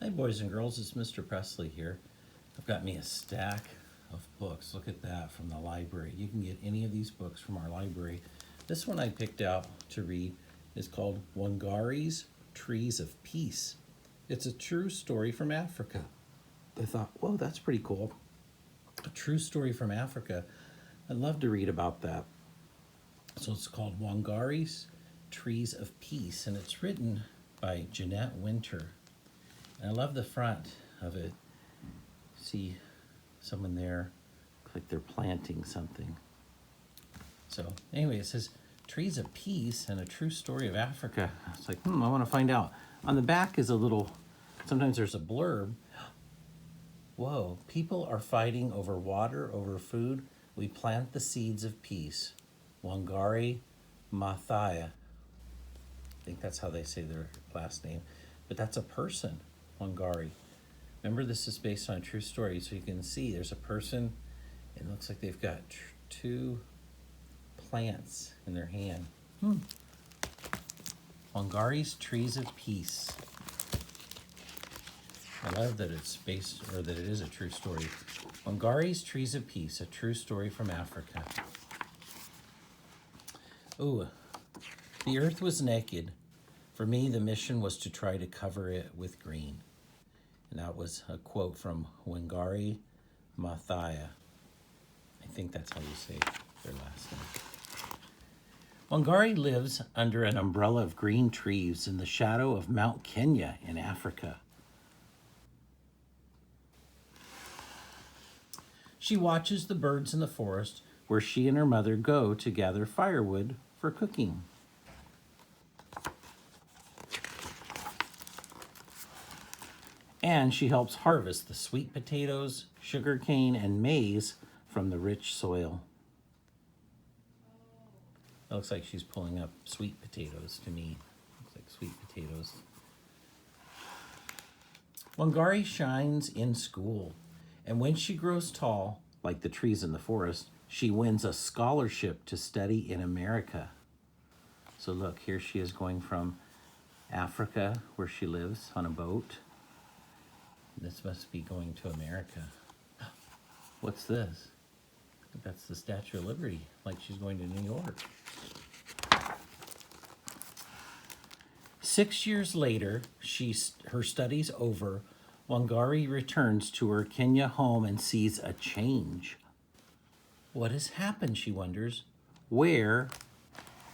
Hi boys and girls, it's Mr. Presley here. I've got me a stack of books. Look at that, from the library. You can get any of these books from our library. This one I picked out to read is called Wangari's Trees of Peace. It's a true story from Africa. I thought, whoa, that's pretty cool. A true story from Africa. I'd love to read about that. So it's called Wangari's Trees of Peace, and it's written by Jeanette Winter. And I love the front of it. See someone there, looks like they're planting something. So anyway, it says Trees of Peace and a True Story of Africa. It's like, I want to find out. On the back is a little, sometimes there's a blurb. Whoa, people are fighting over water, over food. We plant the seeds of peace. Wangari Maathai. I think that's how they say their last name. But that's a person, Wangari. Remember, this is based on a true story, so you can see there's a person. It looks like they've got two plants in their hand. Wangari's Trees of Peace. I love that it's based, or that it is a true story. Wangari's Trees of Peace, a true story from Africa. Ooh, the earth was naked. For me, the mission was to try to cover it with green. And that was a quote from Wangari Maathai. I think that's how you say their last name. Wangari lives under an umbrella of green trees in the shadow of Mount Kenya in Africa. She watches the birds in the forest where she and her mother go to gather firewood for cooking. And she helps harvest the sweet potatoes, sugarcane, and maize from the rich soil. It looks like she's pulling up sweet potatoes to me. Looks like sweet potatoes. Wangari shines in school, and when she grows tall, like the trees in the forest, she wins a scholarship to study in America. So look, here she is going from Africa, where she lives, on a boat. This must be going to America. What's this? That's the Statue of Liberty, like she's going to New York. 6 years later, her studies over, Wangari returns to her Kenya home and sees a change. What has happened, she wonders. Where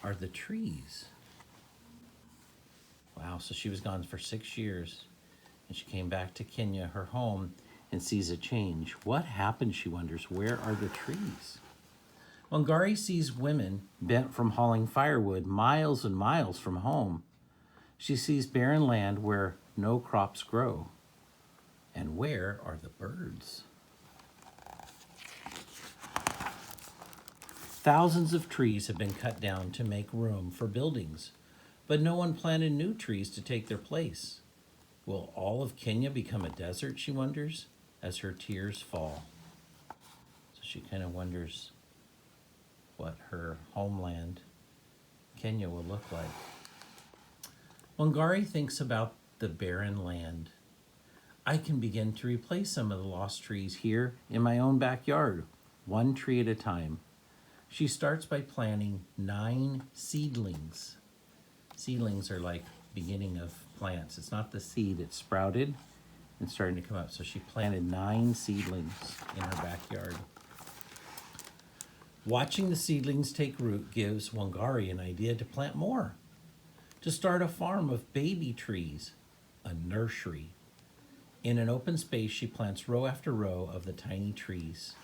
are the trees? Wow, so she was gone for 6 years. And she came back to Kenya, her home, and sees a change. What happened, she wonders. Where are the trees? Wangari sees women bent from hauling firewood miles and miles from home. She sees barren land where no crops grow. And where are the birds? Thousands of trees have been cut down to make room for buildings, but no one planted new trees to take their place. Will all of Kenya become a desert, she wonders, as her tears fall. So she kind of wonders what her homeland, Kenya, will look like. Wangari thinks about the barren land. I can begin to replace some of the lost trees here in my own backyard, one tree at a time. She starts by planting 9 seedlings. Seedlings are like beginning of plants. It's not the seed, it's sprouted and starting to come up. So she planted 9 seedlings in her backyard. Watching the seedlings take root gives Wangari an idea to plant more, to start a farm of baby trees, a nursery. In an open space, she plants row after row of the tiny trees.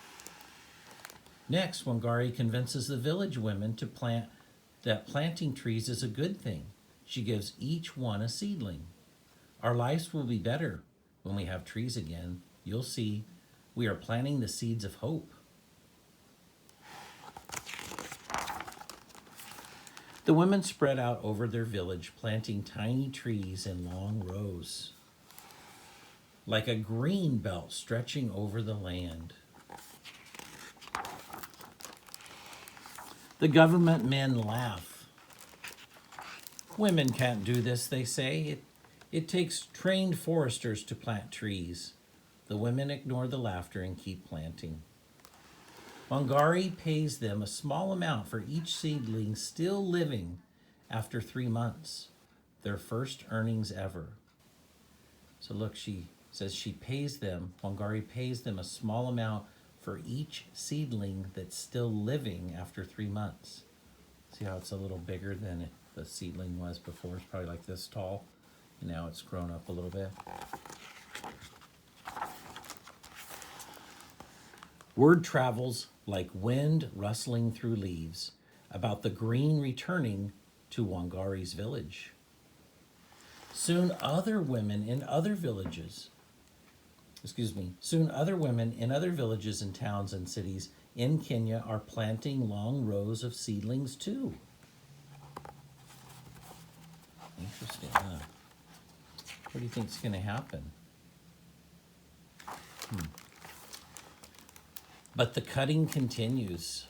Next, Wangari convinces the village women that planting trees is a good thing. She gives each one a seedling. Our lives will be better when we have trees again. You'll see, we are planting the seeds of hope. The women spread out over their village, planting tiny trees in long rows, like a green belt stretching over the land. The government men laugh. Women can't do this, they say. It takes trained foresters to plant trees. The women ignore the laughter and keep planting. Wangari pays them a small amount for each seedling still living after 3 months, their first earnings ever. So look, she says she pays them, Wangari pays them a small amount for each seedling that's still living after 3 months. See how it's a little bigger than the seedling was before? It's probably like this tall. And now it's grown up a little bit. Word travels like wind rustling through leaves about the green returning to Wangari's village. Soon other women in other villages and towns and cities in Kenya are planting long rows of seedlings too. Interesting, huh? What do you think is going to happen? But the cutting continues.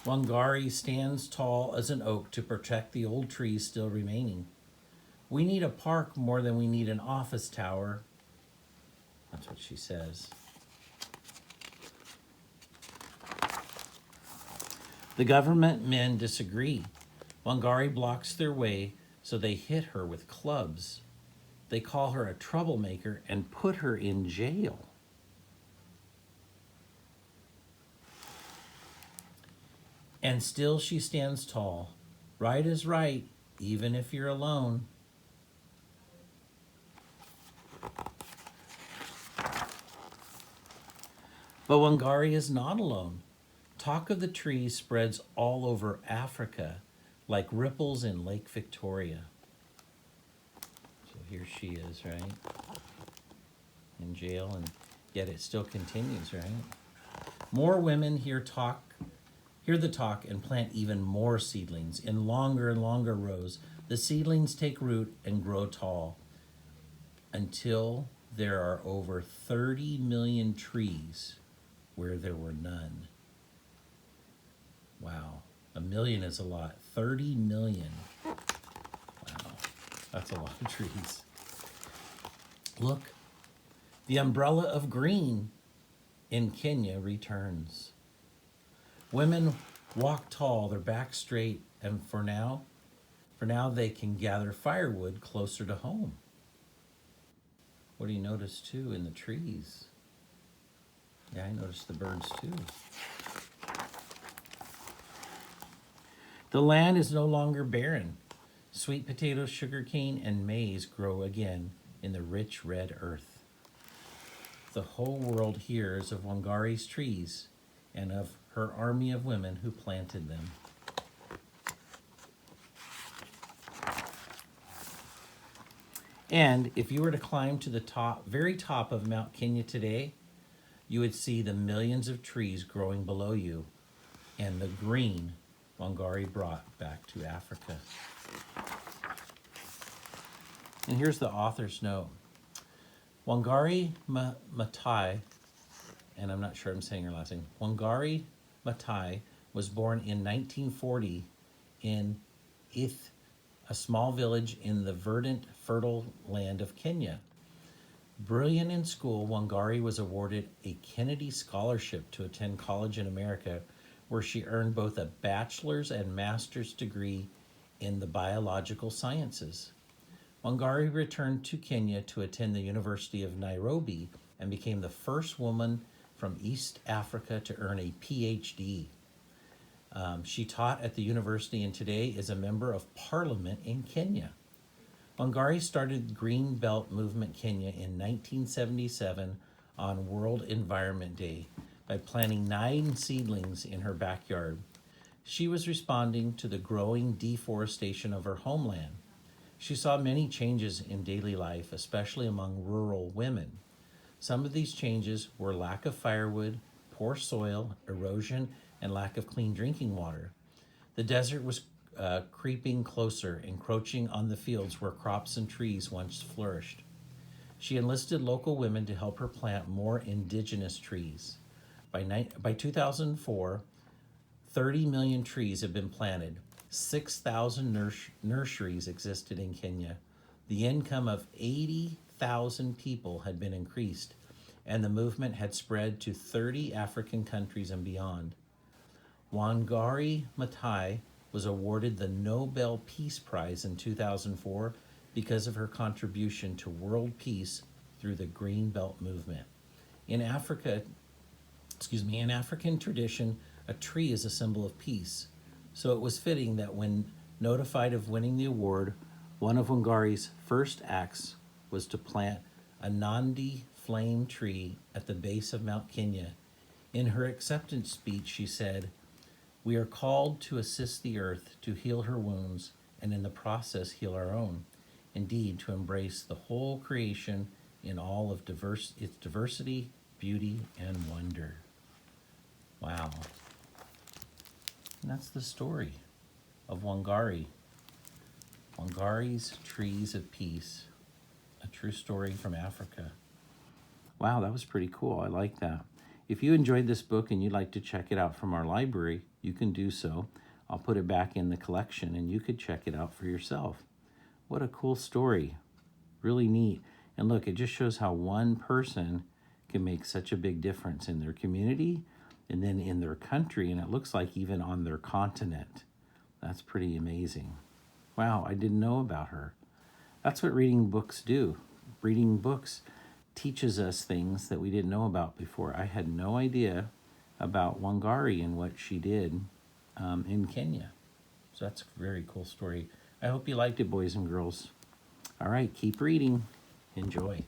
Wangari stands tall as an oak to protect the old trees still remaining. We need a park more than we need an office tower. That's what she says. The government men disagree. Wangari blocks their way, so they hit her with clubs. They call her a troublemaker and put her in jail. And still she stands tall. Right is right, even if you're alone. But Wangari is not alone. Talk of the tree spreads all over Africa like ripples in Lake Victoria. So here she is, right? In jail, and yet it still continues, right? More women hear the talk and plant even more seedlings in longer and longer rows. The seedlings take root and grow tall until there are over 30 million trees where there were none. Wow, 1 million is a lot. 30 million. Wow, that's a lot of trees. Look, the umbrella of green in Kenya returns. Women walk tall, their backs straight, and for now they can gather firewood closer to home. What do you notice too in the trees? Yeah, I noticed the birds too. The land is no longer barren. Sweet potatoes, sugarcane, and maize grow again in the rich red earth. The whole world hears of Wangari's trees and of her army of women who planted them. And if you were to climb to the very top of Mount Kenya today, you would see the millions of trees growing below you and the green Wangari brought back to Africa. And here's the author's note. Wangari Maathai, and I'm not sure I'm saying her last name, Wangari Maathai was born in 1940 in Ith, a small village in the verdant, fertile land of Kenya. Brilliant in school, Wangari was awarded a Kennedy Scholarship to attend college in America, where she earned both a bachelor's and master's degree in the biological sciences. Wangari returned to Kenya to attend the University of Nairobi and became the first woman from East Africa to earn a PhD. She taught at the university and today is a member of parliament in Kenya. Wangari started the Green Belt Movement Kenya in 1977 on World Environment Day by planting 9 seedlings in her backyard. She was responding to the growing deforestation of her homeland. She saw many changes in daily life, especially among rural women. Some of these changes were lack of firewood, poor soil, erosion, and lack of clean drinking water. The desert was creeping closer, encroaching on the fields where crops and trees once flourished. She enlisted local women to help her plant more indigenous trees. By 2004, 30 million trees have been planted. 6,000 nurseries existed in Kenya. The income of 80,000 people had been increased, and the movement had spread to 30 African countries and beyond. Wangari Maathai was awarded the Nobel Peace Prize in 2004 because of her contribution to world peace through the Green Belt movement. In in African tradition, a tree is a symbol of peace. So it was fitting that when notified of winning the award, one of Wangari's first acts was to plant a Nandi flame tree at the base of Mount Kenya. In her acceptance speech, she said, "We are called to assist the earth to heal her wounds and in the process heal our own. Indeed, to embrace the whole creation in all of its diversity, beauty, and wonder." Wow. And that's the story of Wangari. Wangari's Trees of Peace, a true story from Africa. Wow, that was pretty cool. I like that. If you enjoyed this book and you'd like to check it out from our library, you can do so. I'll put it back in the collection and you could check it out for yourself. What a cool story. Really neat. And look, it just shows how one person can make such a big difference in their community and then in their country, and it looks like even on their continent. That's pretty amazing. Wow, I didn't know about her. That's what reading books do. Reading books teaches us things that we didn't know about before. I had no idea about Wangari and what she did in Kenya. So that's a very cool story. I hope you liked it, boys and girls. All right, keep reading. Enjoy.